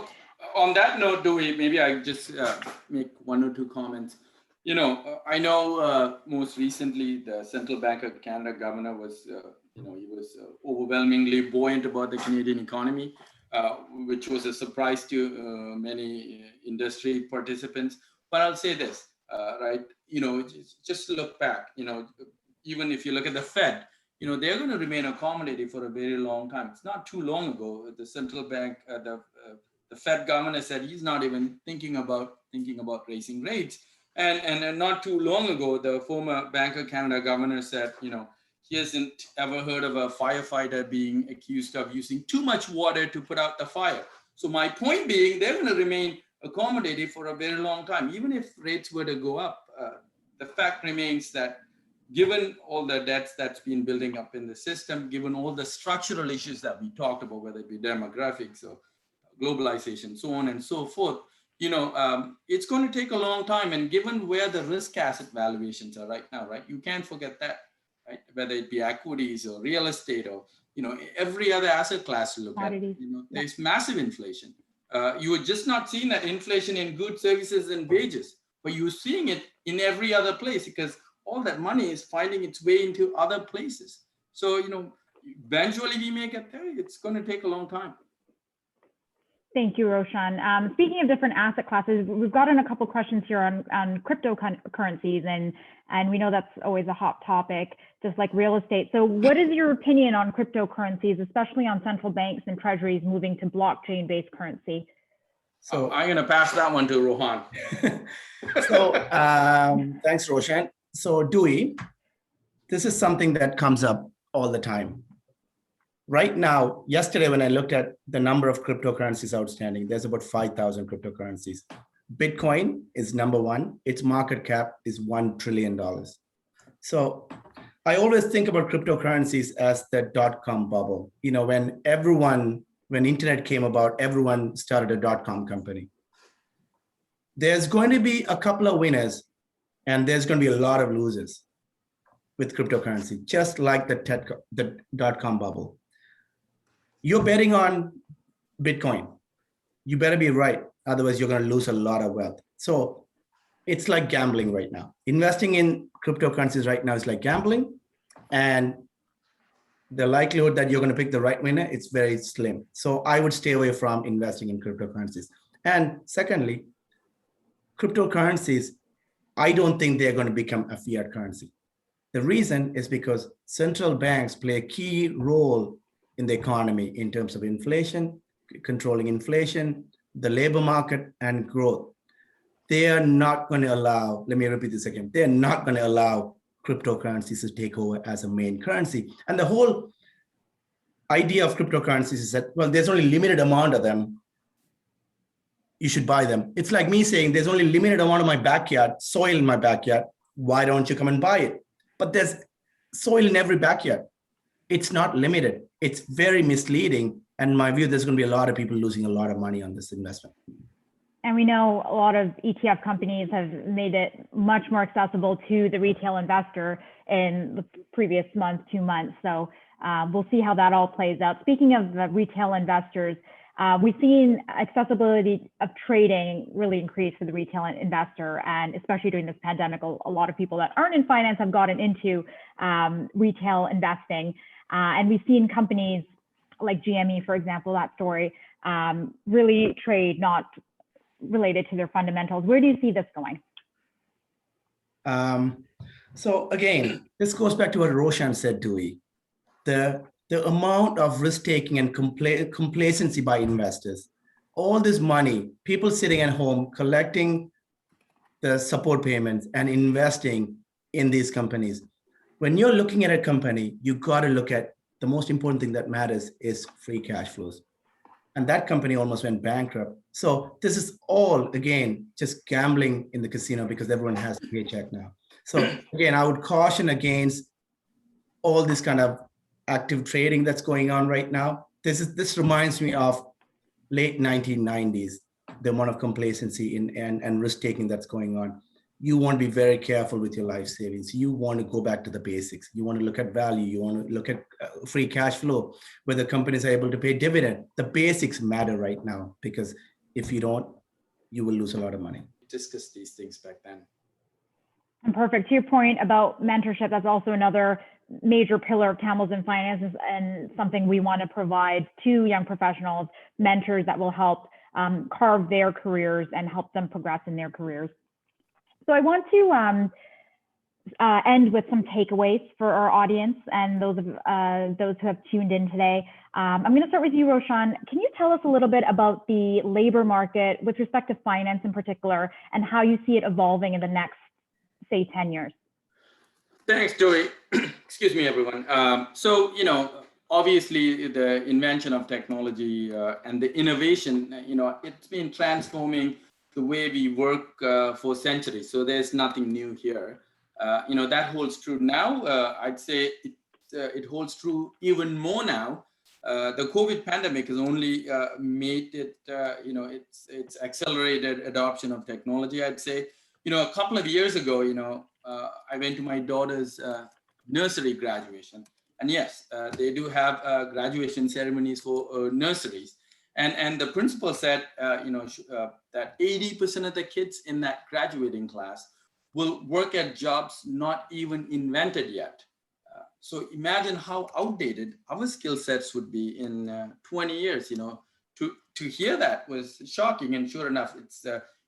On that note, Dewey, maybe I just make one or two comments. I know most recently the Central Bank of Canada governor was, he was overwhelmingly buoyant about the Canadian economy, which was a surprise to many industry participants. But I'll say this, right? Just look back. Even if you look at the Fed, they're going to remain accommodative for a very long time. It's not too long ago the central bank, the Fed governor said he's not even thinking about raising rates. And not too long ago, the former Bank of Canada governor said, he hasn't ever heard of a firefighter being accused of using too much water to put out the fire. So my point being, they're going to remain accommodative for a very long time. Even if rates were to go up, the fact remains that given all the debts that's been building up in the system, given all the structural issues that we talked about, whether it be demographics or globalization, so on and so forth, it's going to take a long time. And given where the risk asset valuations are right now, right, you can't forget that, right? Whether it be equities or real estate or, every other asset class to look at, there's massive inflation. You are just not seeing that inflation in goods, services, and wages, but you're seeing it in every other place because all that money is finding its way into other places. So, eventually we may get there. It's going to take a long time. Thank you, Roshan. Speaking of different asset classes, we've gotten a couple questions here on cryptocurrencies, and we know that's always a hot topic, just like real estate. So what is your opinion on cryptocurrencies, especially on central banks and treasuries moving to blockchain-based currency? So I'm going to pass that one to Rohan. Thanks, Roshan. So Dewey, this is something that comes up all the time. Right now, yesterday, when I looked at the number of cryptocurrencies outstanding, there's about 5,000 cryptocurrencies. Bitcoin is number one. Its market cap is $1 trillion. So I always think about cryptocurrencies as the dot-com bubble. When internet came about, everyone started a dot-com company. There's going to be a couple of winners, and there's going to be a lot of losers with cryptocurrency, just like the dot-com bubble. You're betting on Bitcoin. You better be right. Otherwise, you're going to lose a lot of wealth. So it's like gambling right now. Investing in cryptocurrencies right now is like gambling. And the likelihood that you're going to pick the right winner, it's very slim. So I would stay away from investing in cryptocurrencies. And secondly, cryptocurrencies, I don't think they're going to become a fiat currency. The reason is because central banks play a key role in the economy in terms of inflation, controlling inflation, the labor market, and growth, they are not going to allow, let me repeat this again, they're not going to allow cryptocurrencies to take over as a main currency. And the whole idea of cryptocurrencies is that, well, there's only limited amount of them. You should buy them. It's like me saying there's only limited amount of my backyard, soil in my backyard. Why don't you come and buy it? But there's soil in every backyard. It's not limited. It's very misleading. And in my view, there's going to be a lot of people losing a lot of money on this investment. And we know a lot of ETF companies have made it much more accessible to the retail investor in the previous month, 2 months. So we'll see how that all plays out. Speaking of the retail investors, we've seen accessibility of trading really increase for the retail investor, and especially during this pandemic, a lot of people that aren't in finance have gotten into retail investing. And we've seen companies like GME, for example, that story, really trade not related to their fundamentals. Where do you see this going? So again, this goes back to what Roshan said, Duwi. The amount of risk-taking and complacency by investors, all this money, people sitting at home collecting the support payments and investing in these companies. When you're looking at a company, you got to look at the most important thing that matters is free cash flows. And that company almost went bankrupt. So this is all, again, just gambling in the casino because everyone has a paycheck now. So again, I would caution against all this kind of active trading that's going on right now. This reminds me of late 1990s, the amount of complacency and risk-taking that's going on. You want to be very careful with your life savings. You want to go back to the basics. You want to look at value. You want to look at free cash flow, whether companies are able to pay dividend. The basics matter right now, because if you don't, you will lose a lot of money. Discuss these things back then. And perfect. To your point about mentorship, that's also another major pillar of Tamils in Finance, and something we want to provide to young professionals, mentors that will help carve their careers and help them progress in their careers. So I want to end with some takeaways for our audience and those who have tuned in today. I'm going to start with you, Roshan. Can you tell us a little bit about the labor market with respect to finance in particular, and how you see it evolving in the next, say, 10 years? Thanks, Duwi. Excuse me, everyone. So, obviously the invention of technology and the innovation, it's been transforming the way we work for centuries. So there's nothing new here. That holds true now. I'd say it holds true even more now. The COVID pandemic has only made it, it's accelerated adoption of technology. I'd say, a couple of years ago, I went to my daughter's nursery graduation. And yes, they do have graduation ceremonies for nurseries. And the principal said, that 80% of the kids in that graduating class will work at jobs not even invented yet. So imagine how outdated our skill sets would be in 20 years. To hear that was shocking. And sure enough, it's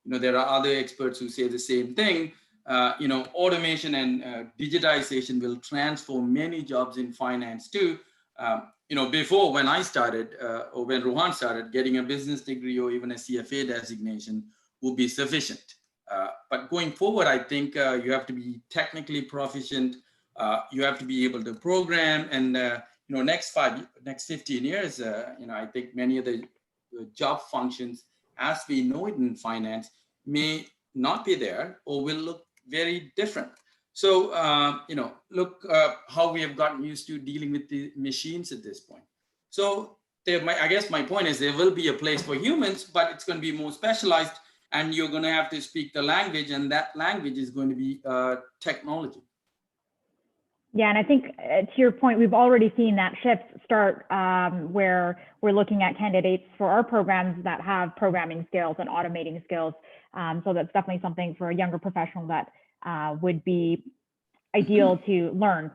there are other experts who say the same thing. Automation and digitization will transform many jobs in finance too. Before, when I started, or when Rohan started, getting a business degree or even a CFA designation would be sufficient. But going forward, I think you have to be technically proficient. You have to be able to program, and next 15 years, I think many of the job functions as we know it in finance may not be there or will look very different. So, look how we have gotten used to dealing with the machines at this point. So I guess my point is there will be a place for humans, but it's going to be more specialized, and you're going to have to speak the language, and that language is going to be technology. Yeah, and I think to your point, we've already seen that shift start where we're looking at candidates for our programs that have programming skills and automating skills. So that's definitely something for a younger professional that would be ideal to learn.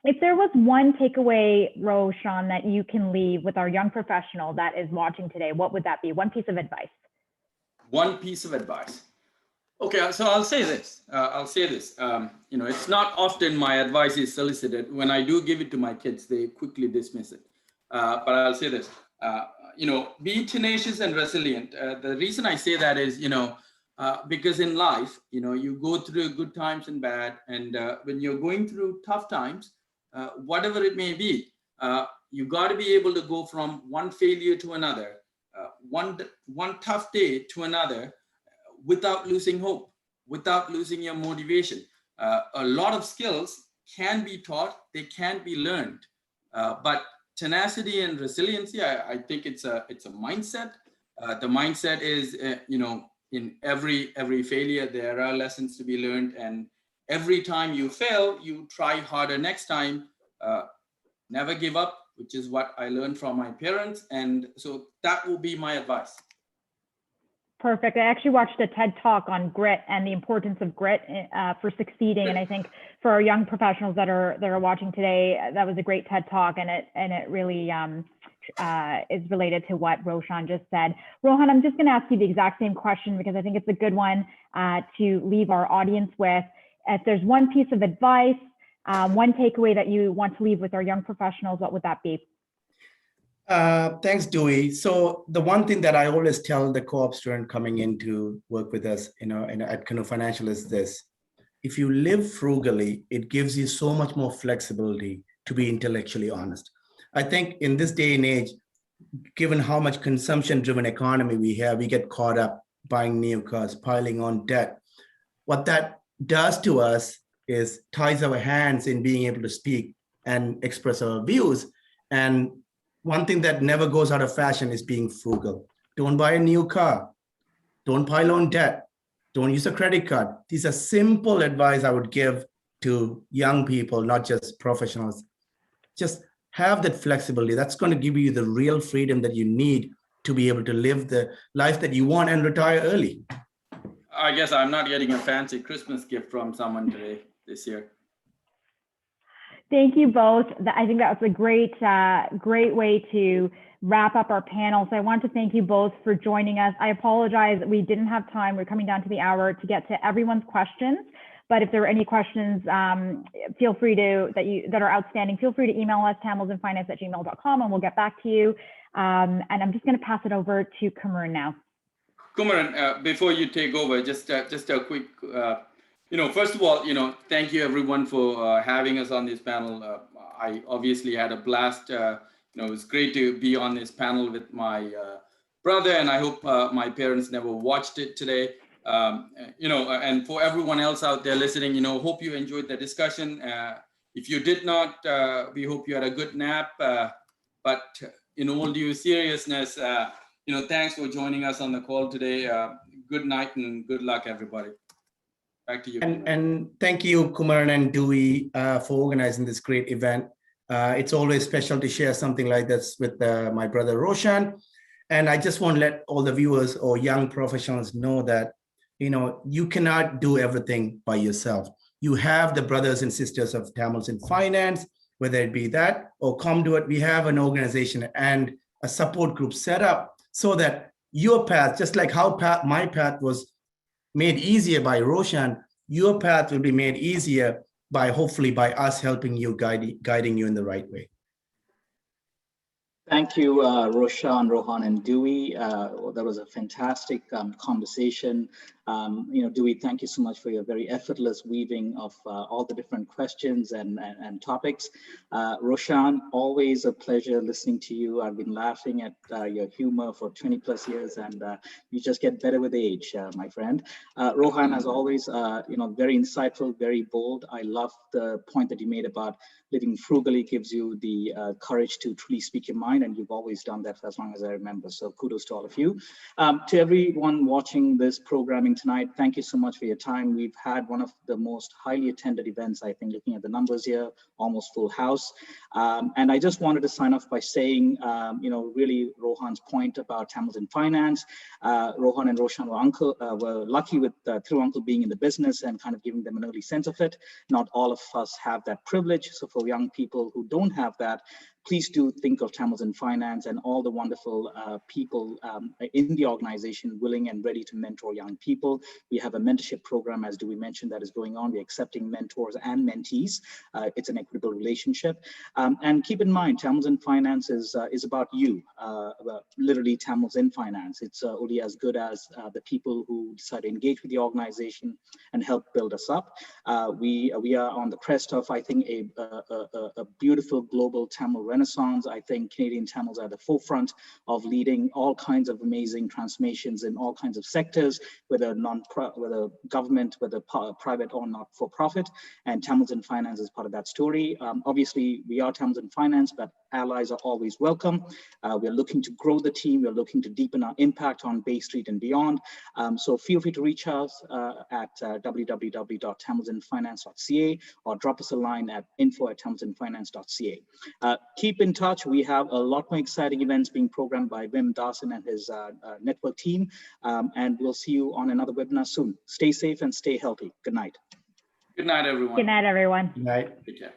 If there was one takeaway, Roshan, that you can leave with our young professional that is watching today, what would that be? One piece of advice. One piece of advice. Okay, so I'll say this. It's not often my advice is solicited. When I do give it to my kids, they quickly dismiss it. But I'll say this. be tenacious and resilient. The reason I say that is, because in life, you go through good times and bad, and when you're going through tough times, whatever it may be, you got to be able to go from one failure to another, one tough day to another, without losing hope, without losing your motivation. A lot of skills can be taught, they can be learned, but tenacity and resiliency, I think it's a mindset. The mindset is, in every failure, there are lessons to be learned, and every time you fail, you try harder next time. Never give up, which is what I learned from my parents, and so that will be my advice. Perfect. I actually watched a TED Talk on grit and the importance of grit for succeeding. And I think for our young professionals that are watching today, that was a great TED Talk, and it really is related to what Roshan just said. Rohan, I'm just going to ask you the exact same question because I think it's a good one to leave our audience with. If there's one piece of advice, one takeaway that you want to leave with our young professionals, what would that be? Thanks, Duwi. So the one thing that I always tell the co-op student coming in to work with us, at Canoe Financial is this: if you live frugally, it gives you so much more flexibility to be intellectually honest. I think in this day and age, given how much consumption-driven economy we have, we get caught up buying new cars, piling on debt. What that does to us is ties our hands in being able to speak and express our views. And one thing that never goes out of fashion is being frugal. Don't buy a new car. Don't pile on debt. Don't use a credit card. These are simple advice I would give to young people, not just professionals. Just have that flexibility. That's going to give you the real freedom that you need to be able to live the life that you want and retire early. I guess I'm not getting a fancy Christmas gift from someone this year. Thank you both. I think that was a great way to wrap up our panel. So I want to thank you both for joining us. I apologize that we didn't have time. We're coming down to the hour to get to everyone's questions. But if there are any questions, feel free that are outstanding, feel free to email us, hamiltonfinance@gmail.com, and we'll get back to you. And I'm just going to pass it over to Kumaran now. Kumaran, before you take over, just a quick. First of all, thank you everyone for having us on this panel. I obviously had a blast. It was great to be on this panel with my brother, and I hope my parents never watched it today. And for everyone else out there listening, hope you enjoyed the discussion. If you did not, we hope you had a good nap. But in all due seriousness, thanks for joining us on the call today. Good night and good luck, everybody. Back to you. And thank you, Kumaran and Duwi, for organizing this great event. It's always special to share something like this with my brother Roshan. And I just want to let all the viewers or young professionals know that, you cannot do everything by yourself. You have the brothers and sisters of Tamils in finance, whether it be that or Comduit. We have an organization and a support group set up so that your path, just like how my path was made easier by Roshan, your path will be made easier hopefully by us helping you, guiding you in the right way. Thank you, Roshan, Rohan, and Duwi. That was a fantastic conversation. Duwi, thank you so much for your very effortless weaving of all the different questions and topics. Roshan, always a pleasure listening to you. I've been laughing at your humor for 20 plus years, and you just get better with age, my friend. Rohan, as always, very insightful, very bold. I love the point that you made about living frugally gives you the courage to truly speak your mind, and you've always done that for as long as I remember. So kudos to all of you. To everyone watching this programming tonight, thank you so much for your time. We've had one of the most highly attended events, I think, looking at the numbers here, almost full house. And I just wanted to sign off by saying, really Rohan's point about Tamils in finance. Rohan and Roshan were lucky with Thiru uncle being in the business and kind of giving them an early sense of it. Not all of us have that privilege. So for young people who don't have that, please do think of Tamils in Finance and all the wonderful people in the organization willing and ready to mentor young people. We have a mentorship program, as Duwi mentioned, that is going on. We're accepting mentors and mentees. It's an equitable relationship. And keep in mind, Tamils in Finance is about you, literally Tamils in Finance. It's only as good as the people who decide to engage with the organization and help build us up. We are on the crest of, I think, a beautiful global Tamil renaissance. I think Canadian Tamils are at the forefront of leading all kinds of amazing transformations in all kinds of sectors, whether government, whether private or not for profit. And Tamils in Finance is part of that story. Obviously, we are Tamils in Finance, but allies are always welcome. We're looking to grow the team. We're looking to deepen our impact on Bay Street and beyond. So feel free to reach us at www.tamilsinfinance.ca or drop us a line at info@tamilsinfinance.ca. Keep in touch. We have a lot more exciting events being programmed by Wim Dawson and his network team. And we'll see you on another webinar soon. Stay safe and stay healthy. Good night. Good night, everyone. Good night, everyone. Right. Take care.